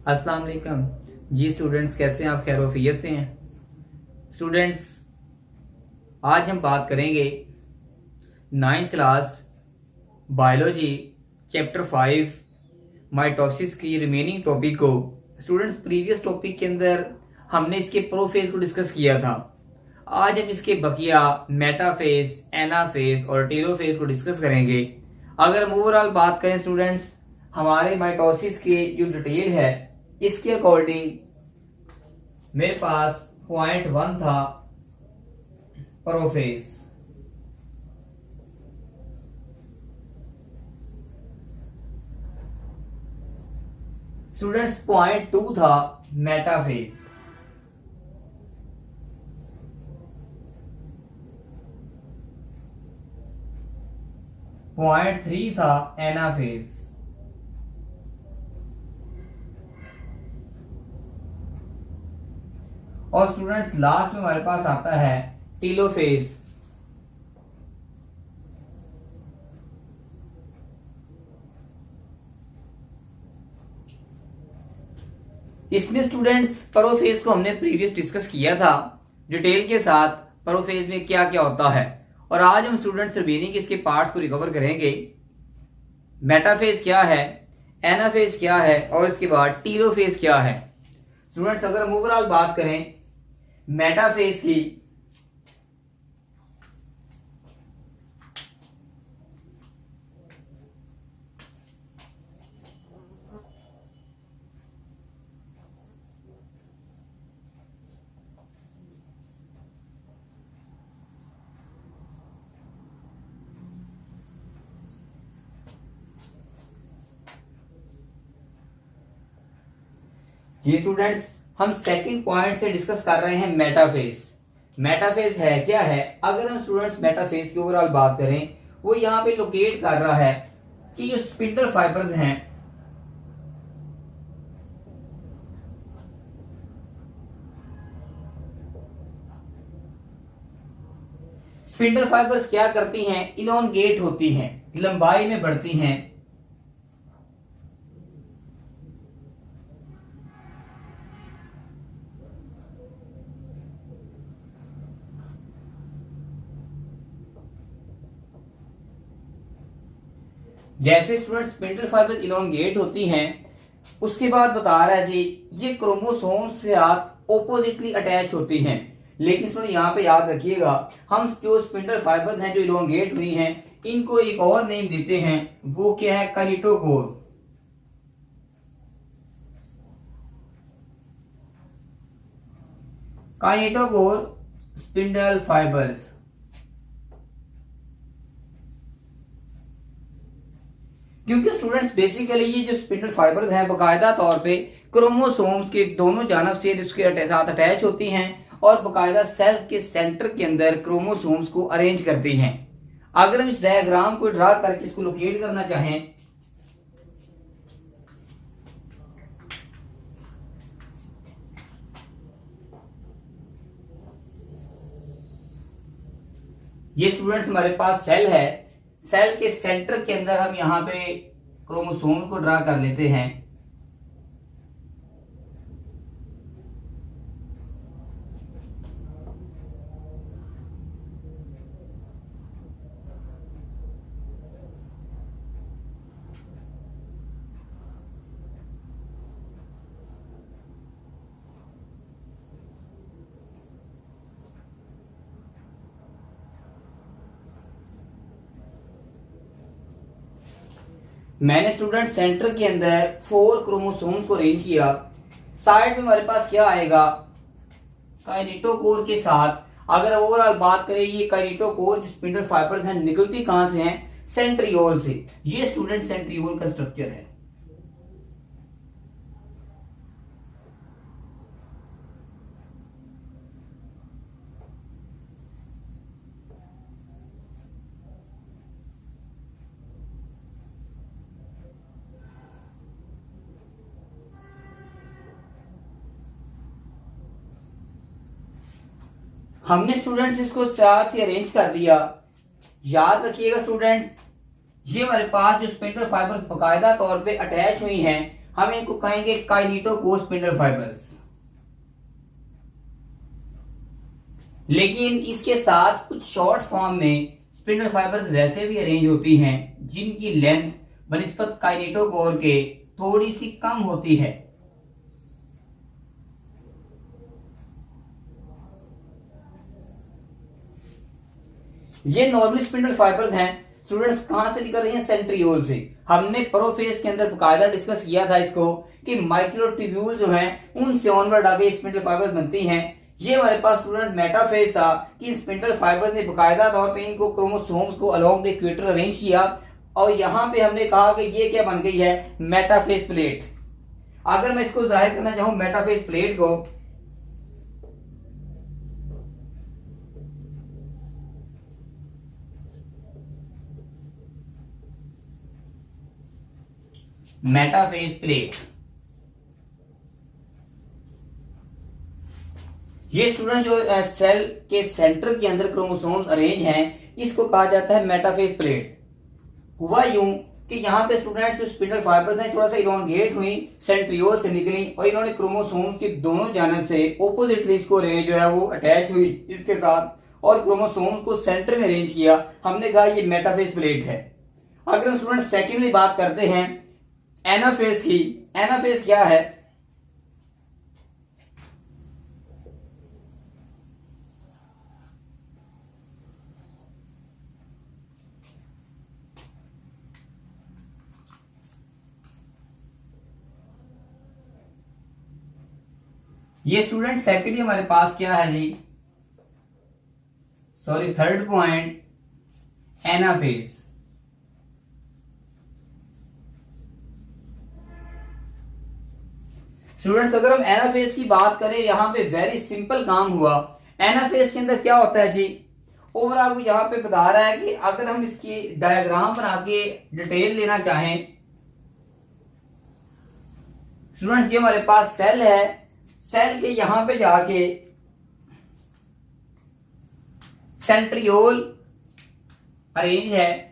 अस्सलाम वालेकुम जी स्टूडेंट्स, कैसे हैं आप? खैरोफियत से हैं स्टूडेंट्स। आज हम बात करेंगे 9th class biology chapter 5 mitosis की रिमेनिंग टॉपिक को। स्टूडेंट्स, प्रीवियस टॉपिक के अंदर हमने इसके प्रोफेज को डिस्कस किया था। आज हम इसके बकिया मेटाफेज, एनाफेज और टेलोफेज को डिस्कस करेंगे। अगर हम ओवरऑल बात करें स्टूडेंट्स, हमारे माइटोसिस के जो डिटेल है इसके अकॉर्डिंग मेरे पास पॉइंट 1 था प्रोफेज, स्टूडेंट्स पॉइंट 2 था मेटाफेज, पॉइंट 3 था एनाफेज और स्टूडेंट्स लास्ट में हमारे पास आता है टेलोफेज। इसमें स्टूडेंट्स प्रोफेज को हमने प्रीवियस डिस्कस किया था डिटेल के साथ, प्रोफेज में क्या क्या होता है। और आज हम स्टूडेंट्स रिमेनिंग इसके पार्ट्स को रिकवर करेंगे। मेटाफेज क्या है, एनाफेज क्या है और इसके बाद टेलोफेज क्या है। स्टूडेंट्स, अगर हम ओवरऑल बात करें मेटाफेज की, ये स्टूडेंट्स हम सेकंड पॉइंट से डिस्कस कर रहे हैं मेटाफेज। मेटाफेज है क्या है? अगर हम स्टूडेंट्स मेटाफेज की ओवरऑल बात करें, वो यहां पे लोकेट कर रहा है कि जो स्पिंडल फाइबर्स हैं स्पिंडल फाइबर्स क्या करती हैं? इलोंगेट होती हैं, लंबाई में बढ़ती हैं। जैसे स्टूडेंट स्पिंडल फाइबर इलोंगेट होती हैं, उसके बाद बता रहा है जी ये क्रोमोसोम से आप ओपोजिटली अटैच होती हैं। लेकिन स्टूडेंट यहाँ पे याद रखिएगा, हम जो स्पिंडल फाइबर्स हैं जो इलोंगेट हुई हैं, इनको एक और नेम देते हैं, वो क्या है? काइनेटोकोर। Kinetochore spindle fibres. क्योंकि स्टूडेंट्स बेसिकली ये जो स्पिंडल फाइबर्स हैं बाकायदा तौर पे क्रोमोसोम्स के दोनों जानब से उसके साथ अटैच होती हैं और बाकायदा सेल के सेंटर के अंदर क्रोमोसोम्स को अरेंज करती हैं। अगर हम इस डायग्राम को ड्रा करके इसको लोकेट करना चाहें, ये स्टूडेंट्स हमारे पास सेल है, सेल के सेंटर के अंदर हम यहां पे क्रोमोसोम को ड्रा कर लेते हैं। मैंने स्टूडेंट सेंटर के अंदर 4 क्रोमोसोम्स को अरेंज किया। साइड में हमारे पास क्या आएगा? काइनेटोकोर के साथ। अगर ओवरऑल बात करें, ये काइनेटोकोर जो स्पिंडल फाइबर्स हैं निकलती कहां से हैं? सेंट्रियोल से। ये स्टूडेंट सेंट्रियोल का स्ट्रक्चर है। हमने स्टूडेंट्स इसको साथ ही अरेंज कर दिया। याद रखिएगा स्टूडेंट्स, ये हमारे पास जो स्पिंडल फाइबर्स बाकायदा तौर पे अटैच हुई हैं, हम इनको कहेंगे काइनेटोकोर स्पिंडल फाइबर्स। लेकिन इसके साथ कुछ शॉर्ट फॉर्म में स्पिंडल फाइबर्स वैसे भी अरेंज होती हैं जिनकी लेंथ बनिस्बत काइनेटोकोर के थोड़ी सी कम होती है। ये नॉर्मल स्पिंडल फाइबर्स हैं स्टूडेंट्स, कहां से निकल रही हैं? सेंट्रियोल से। हमने प्रोफेज के अंदर बकायदा डिस्कस किया था इसको कि माइक्रोट्यूब्यूल जो हैं उनसे ऑनवर्ड आगे स्पिंडल फाइबर्स बनती हैं। ये हमारे पास स्टूडेंट मेटाफेज था कि स्पिंडल फाइबर्स ने बकायदा तौर पे इनको क्रोमोसोम्स को अलोंग द इक्वेटर अरेंज किया और यहां पे हमने कहा कि ये क्या बन गई है? Metaphase plate. अगर मैं इसको जाहिर करना चाहूं मेटाफेज प्लेट को, मेटाफेज प्लेट, ये स्टूडेंट जो सेल के सेंटर के अंदर क्रोमोसोम्स अरेंज हैं इसको कहा जाता है मेटाफेज प्लेट। हुआ यूं कि यहाँ पे स्टूडेंट्स जो स्पिंडल फाइबर्स हैं थोड़ा सा इलोंगेट हुई, सेंट्रियोल से निकली और इन्होंने क्रोमोसोम की दोनों जानब से ऑपोजिटली इसको रेंज जो है वो अटैच हुई इसके साथ और क्रोमोसोम को सेंटर में अरेंज किया। हमने कहा ये मेटाफेज प्लेट है। अगर हम स्टूडेंट सेकेंडली बात करते हैं एनाफेज की, एनाफेज क्या है? ये स्टूडेंट सेकेंडली हमारे पास क्या है जी? Sorry, third point anaphase. Students अगर हम एनाफेज की बात करें यहां पे वेरी सिंपल काम हुआ। एनाफेज के अंदर क्या होता है जी? ओवरऑल वो यहां पे बता रहा है कि अगर हम इसकी डायग्राम बना के डिटेल लेना चाहें, स्टूडेंट्स ये हमारे पास सेल है, सेल के यहां पे जाके सेंट्रियोल अरेंज है,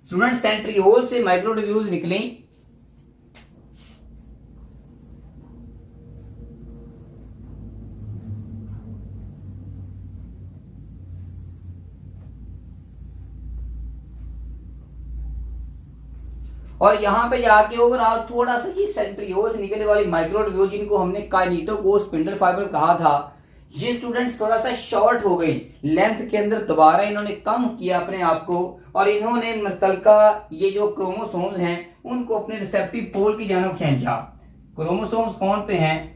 स्टूडेंट सेंट्रियोल से माइक्रोट्यूब्यूल्स निकले और यहां पे जाके ओवरऑल थोड़ा सा ये सेंट्रियोल से निकलने वाली माइक्रोट्यूब्यूल जिनको हमने काइनेटोकोर स्पिंडल फाइबर कहा था, ये स्टूडेंट्स थोड़ा सा शॉर्ट हो गई लेंथ के अंदर, दोबारा इन्होंने कम किया अपने आप को और इन्होंने मुतलका ये जो क्रोमोसोम्स हैं उनको अपने रिसेप्टिव पोल की जानब खींचा। क्रोमोसोम्स कौन पे हैं?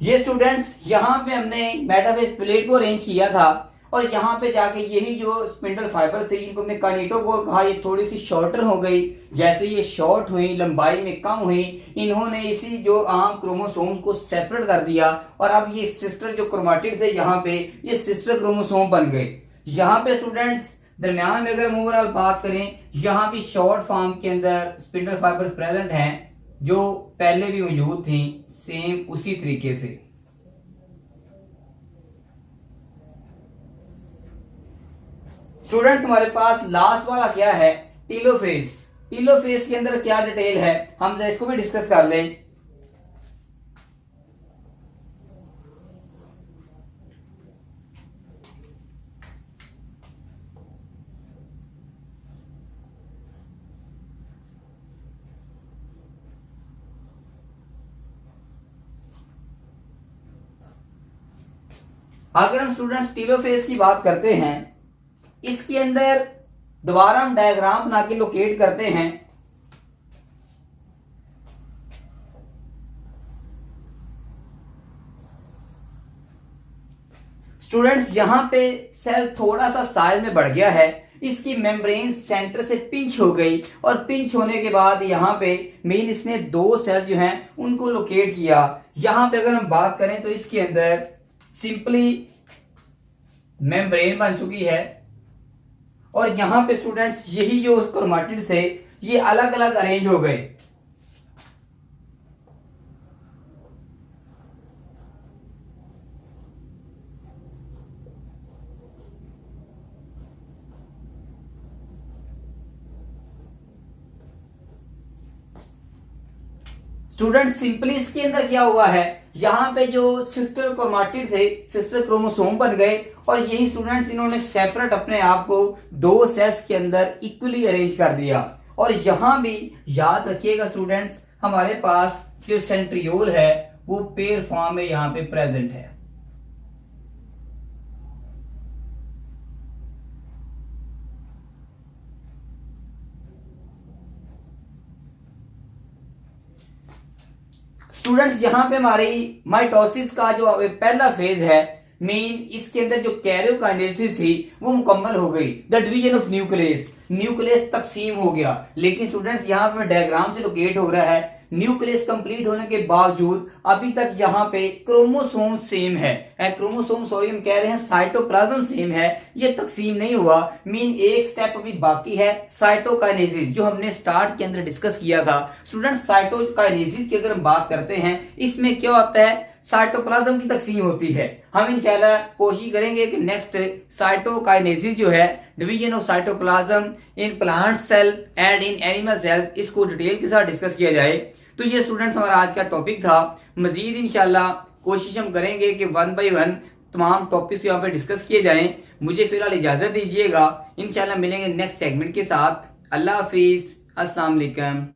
ये स्टूडेंट्स यहां पे हमने मेटाफेज प्लेट को अरेंज किया था और यहां पे जाके यही जो स्पिंडल फाइबर थे इनको हमने काइनेटोकोर कहा, ये थोड़ी सी शॉर्टर हो गई। जैसे ये शॉर्ट हुई, लंबाई में कम हुई, इन्होंने इसी जो आम क्रोमोसोम को सेपरेट कर दिया और अब ये सिस्टर जो क्रोमाटिड थे यहाँ पे ये सिस्टर क्रोमोसोम बन गए। यहाँ पे स्टूडेंट्स दरम्यान में अगर ओवरऑल बात करें यहाँ भी शॉर्ट फॉर्म के अंदर स्पिंडल फाइबर्स प्रेजेंट हैं जो पहले भी मौजूद थी सेम उसी तरीके से। स्टूडेंट्स हमारे पास लास्ट वाला क्या है? टीलोफेज। टीलोफेज के अंदर क्या डिटेल है हम जरा इसको भी डिस्कस कर लें। अगर हम स्टूडेंट्स टीलोफेज की बात करते हैं, इसके अंदर दोबारा हम डायग्राम बना के लोकेट करते हैं। स्टूडेंट्स यहां पे सेल थोड़ा सा साइज में बढ़ गया है, इसकी मेम्ब्रेन सेंटर से पिंच हो गई और पिंच होने के बाद यहां पे मेन इसने दो सेल जो हैं उनको लोकेट किया। यहां पे अगर हम बात करें तो इसके अंदर सिंपली मेम्ब्रेन बन चुकी है और यहां पे स्टूडेंट्स यही जो क्रोमेटिड थे ये अलग अलग अरेंज हो गए। स्टूडेंट सिंपली इसके अंदर क्या हुआ है, यहां पे जो सिस्टर क्रोमेटिड थे सिस्टर क्रोमोसोम बन गए और यही स्टूडेंट्स इन्होंने सेपरेट अपने आप को दो सेल्स के अंदर इक्वली अरेंज कर दिया। और यहां भी याद रखिएगा स्टूडेंट्स हमारे पास जो सेंट्रियोल है वो पेयर फॉर्म में यहां पे प्रेजेंट है। स्टूडेंट्स यहां पे हमारी माइटोसिस का जो पहला फेज है मेन, इसके अंदर जो कैरियोकाइनेसिस थी वो मुकम्मल हो गई। The division of nucleus, nucleus तकसीम हो गया। लेकिन स्टूडेंट्स यहां पे डायग्राम से लोकेट हो रहा है न्यूक्लियस कंप्लीट होने के बावजूद अभी तक यहाँ पे क्रोमोसोम सेम है, क्रोमोसोम सॉरी हम कह रहे हैं साइटोप्लाज्म सेम है, ये तकसीम नहीं हुआ। मीन एक स्टेप अभी बाकी है साइटोकाइनेसिस, जो हमने स्टार्ट के अंदर डिस्कस किया था। स्टूडेंट साइटोकाइनेसिस की अगर हम बात करते हैं इसमें क्या होता है, साइटोप्लाज्म की तकसीम होती है। हम इंशाल्लाह कोशिश करेंगे कि नेक्स्ट साइटोकाइनेसिस जो है division of cytoplasm in plant cell and in animal cells, इसको डिटेल के साथ डिस्कस किया जाए। तो ये स्टूडेंट्स हमारा आज का टॉपिक था। मजीद इंशाल्लाह कोशिश हम करेंगे कि 1 बाय 1 तमाम टॉपिक्स यहाँ पे डिस्कस किए जाएं। मुझे फिलहाल इजाजत दीजिएगा, इंशाल्लाह मिलेंगे नेक्स्ट सेगमेंट के साथ। अल्लाह हाफिज, अस्सलाम वालेकुम।